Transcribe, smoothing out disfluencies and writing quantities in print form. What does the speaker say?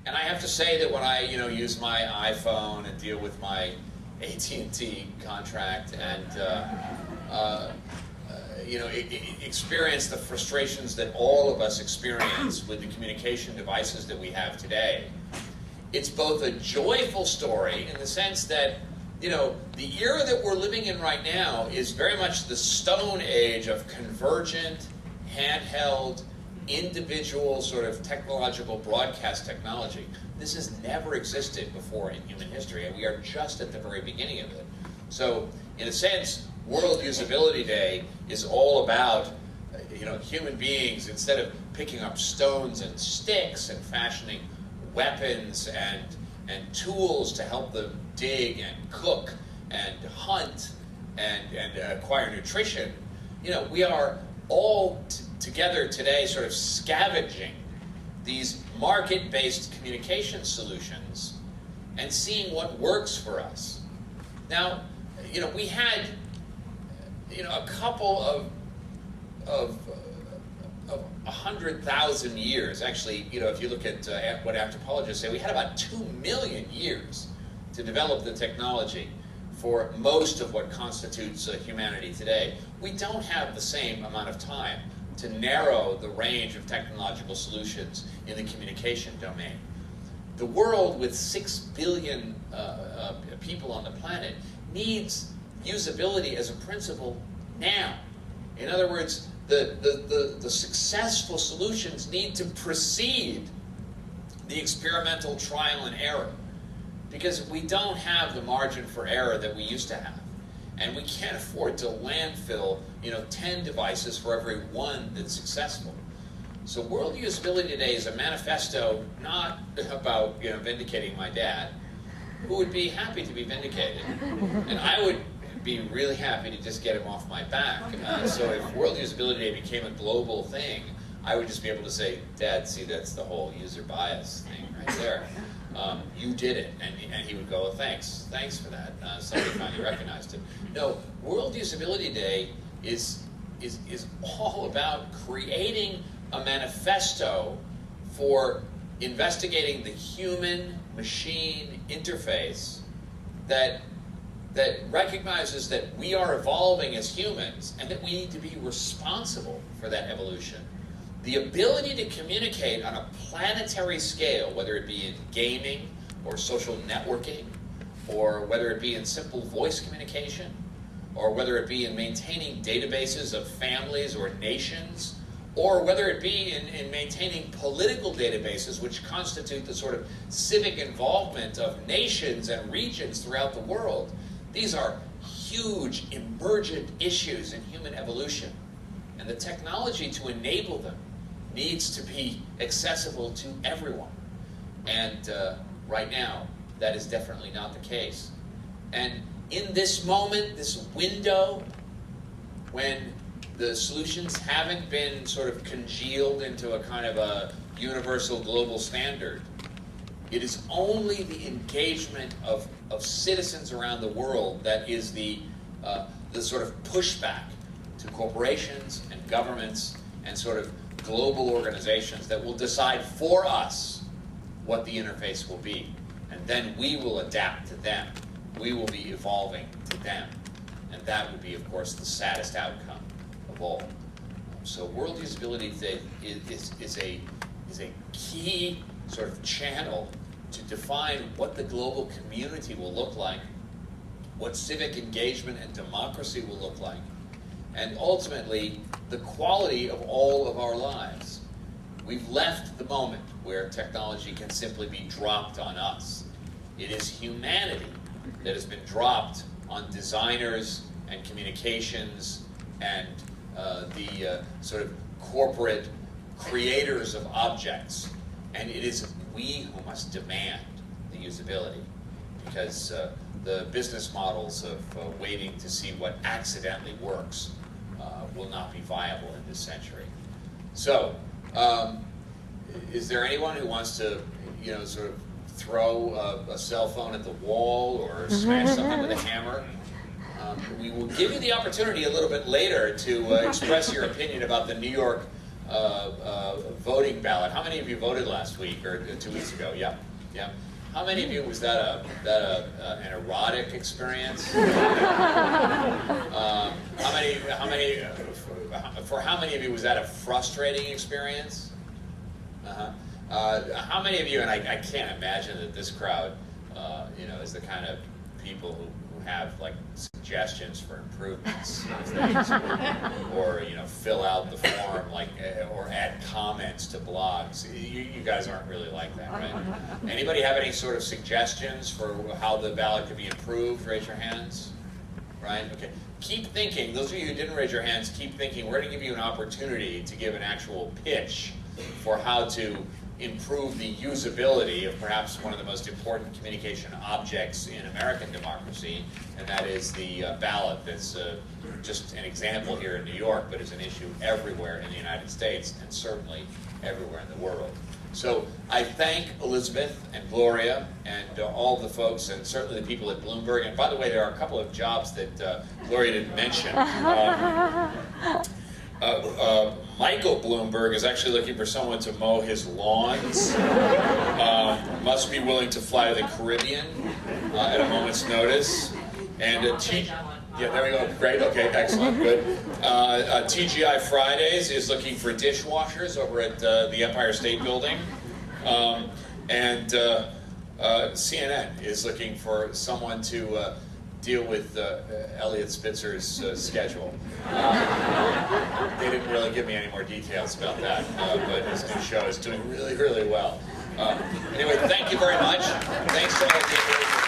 And I have to say that when I, use my iPhone and deal with my AT&T contract and, experience the frustrations that all of us experience with the communication devices that we have today, it's both a joyful story in the sense that, the era that we're living in right now is very much the stone age of convergent, handheld, individual sort of technological broadcast technology. This has never existed before in human history, and we are just at the very beginning of it. So, in a sense, World Usability Day is all about, human beings, instead of picking up stones and sticks and fashioning weapons and tools to help them dig and cook and hunt and acquire nutrition, we are all together today sort of scavenging these market-based communication solutions and seeing what works for us. Now, we had, a couple of 100,000 years. Actually, if you look at what anthropologists say, we had about 2 million years to develop the technology for most of what constitutes humanity today. We don't have the same amount of time to narrow the range of technological solutions in the communication domain. The world with 6 billion people on the planet needs usability as a principle now. In other words, the successful solutions need to precede the experimental trial and error, because we don't have the margin for error that we used to have. And we can't afford to landfill, 10 devices for every one that's successful. So World Usability Day is a manifesto not about, vindicating my dad, who would be happy to be vindicated. And I would be really happy to just get him off my back. So if World Usability Day became a global thing, I would just be able to say, Dad, see, that's the whole user bias thing right there. You did it. And he would go, oh, thanks for that. Somebody finally recognized it. No, World Usability Day is all about creating a manifesto for investigating the human-machine interface that recognizes that we are evolving as humans and that we need to be responsible for that evolution. The ability to communicate on a planetary scale, whether it be in gaming or social networking, or whether it be in simple voice communication, or whether it be in maintaining databases of families or nations, or whether it be in maintaining political databases which constitute the sort of civic involvement of nations and regions throughout the world. These are huge emergent issues in human evolution, and the technology to enable them needs to be accessible to everyone. And right now, that is definitely not the case. And in this moment, this window, when the solutions haven't been sort of congealed into a kind of a universal global standard, it is only the engagement of citizens around the world that is the sort of pushback to corporations and governments and sort of global organizations that will decide for us what the interface will be. And then we will adapt to them. We will be evolving to them. And that would be, of course, the saddest outcome of all. So World Usability Day is a key sort of channel to define what the global community will look like, what civic engagement and democracy will look like, and ultimately the quality of all of our lives. We've left the moment where technology can simply be dropped on us. It is humanity that has been dropped on designers and communications and the sort of corporate creators of objects. And it is we who must demand the usability, because the business models of waiting to see what accidentally works will not be viable in this century. So, is there anyone who wants to, sort of throw a cell phone at the wall or smash something with a hammer? We will give you the opportunity a little bit later to express your opinion about the New York voting ballot. How many of you voted last week or 2 weeks ago? Yeah, yeah. How many of you was that an erotic experience? For how many of you was that a frustrating experience? How many of you, and I can't imagine that this crowd, you know, is the kind of people who have like suggestions for improvements of things, or you know, fill out the form, like, or add comments to blogs. You guys aren't really like that, right? Anybody have any sort of suggestions for how the ballot could be improved? Raise your hands. Right? Okay. Keep thinking. Those of you who didn't raise your hands, keep thinking. We're going to give you an opportunity to give an actual pitch for how to improve the usability of perhaps one of the most important communication objects in American democracy, and that is the ballot. That's just an example here in New York, but is an issue everywhere in the United States, and certainly everywhere in the world. So I thank Elizabeth and Gloria and all the folks, and certainly the people at Bloomberg. And by the way, there are a couple of jobs that Gloria didn't mention. Michael Bloomberg is actually looking for someone to mow his lawns. Must be willing to fly to the Caribbean at a moment's notice. And yeah, there we go. Great. Okay, excellent. Good. TGI Fridays is looking for dishwashers over at the Empire State Building. And CNN is looking for someone to deal with Elliot Spitzer's schedule. They didn't really give me any more details about that, but his new show is doing really, really well. Anyway, thank you very much. Thanks to all of you.